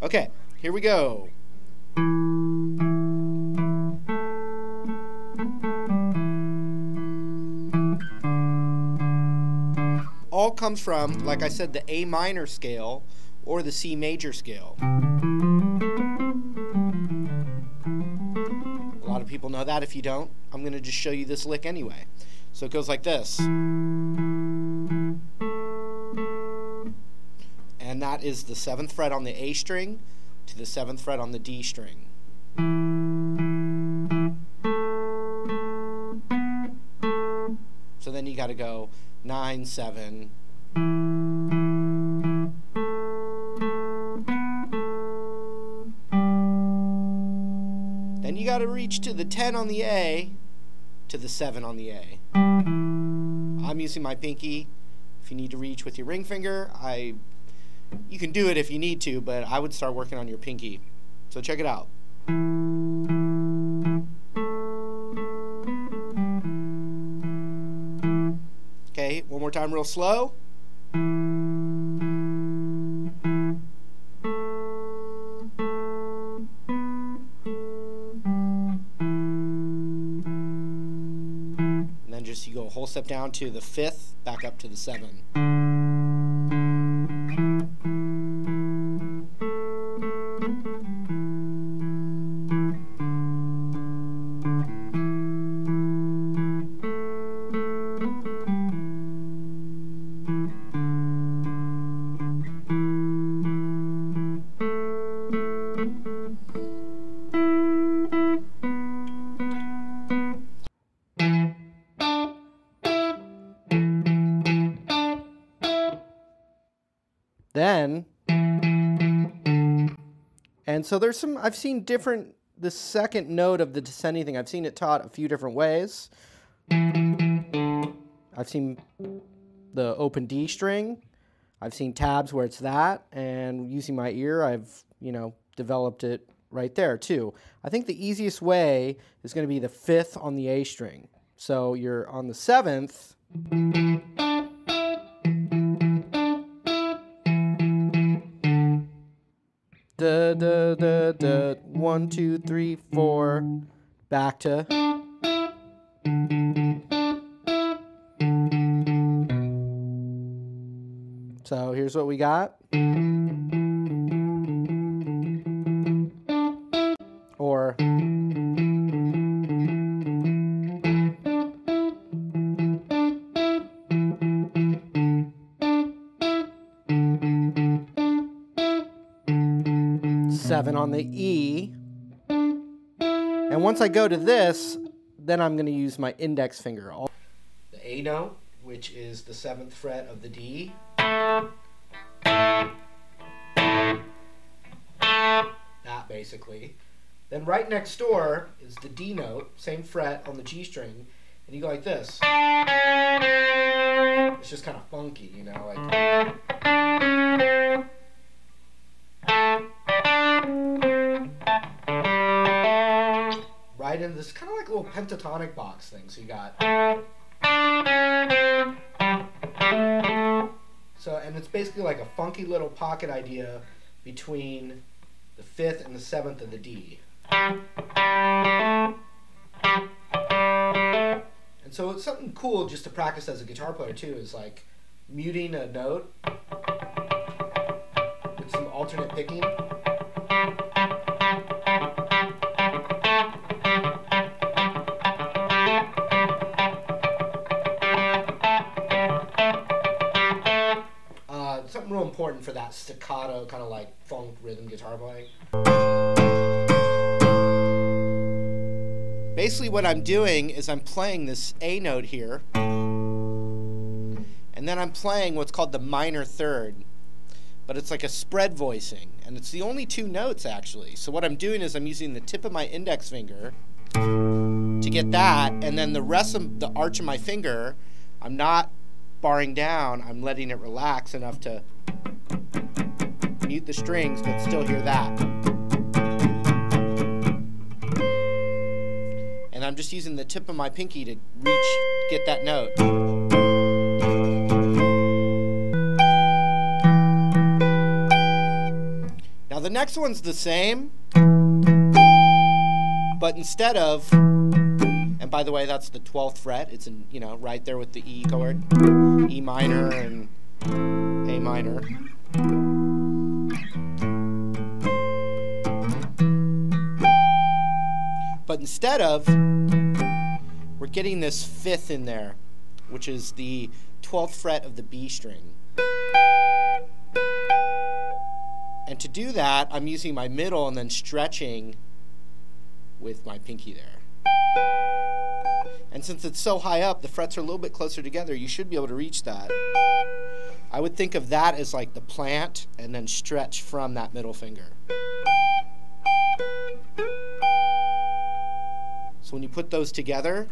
Okay, here we go. All comes from, like I said, the A minor scale or the C major scale. A lot of people know that. If you don't, I'm going to just show you this lick anyway. So it goes like this. And that is the 7th fret on the A string to the 7th fret on the D string. So then you got to go 9, 7. Then you got to reach to the 10 on the A to the 7 on the A. I'm using my pinky. If you need to reach with your ring finger, you can do it if you need to, but I would start working on your pinky. So check it out. Okay, one more time real slow. And then just you go a whole step down to the 5th, back up to the 7. Then, and so there's some, I've seen different, the second note of the descending thing, I've seen it taught a few different ways. I've seen the open D string. I've seen tabs where it's that, and using my ear, I've, developed it right there too. I think the easiest way is going to be the 5th on the A string. So you're on the 7th. Da, da, da, da, 1, 2, 3, 4, back to. So here's what we got. Or seven on the E. And once I go to this, then I'm going to use my index finger. The A note, which is the 7th fret of the D. That basically. Then right next door is the D note, same fret on the G string, and you go like this. It's just kind of funky, like. Right into this kind of like a little pentatonic box thing. So you got. So, and it's basically like a funky little pocket idea between the 5th and the 7th of the D. And so it's something cool just to practice as a guitar player too, is like muting a note with some alternate picking. Something real important for that staccato kind of like funk rhythm guitar playing. Basically what I'm doing is I'm playing this A note here, and then I'm playing what's called the minor third, but it's like a spread voicing, and it's the only 2 notes actually. So what I'm doing is I'm using the tip of my index finger to get that, and then the rest of the arch of my finger, I'm not barring down, I'm letting it relax enough to mute the strings but still hear that. And I'm just using the tip of my pinky to get that note. Now the next next one's the same, but instead of, and by the way, that's the 12th fret. It's in, you know, right there with the E chord, E minor and A minor. But instead of, we're getting this 5th in there, which is the 12th fret of the B string. And to do that, I'm using my middle and then stretching with my pinky there. And since it's so high up, the frets are a little bit closer together, you should be able to reach that. I would think of that as like the plant and then stretch from that middle finger. So when you put those together,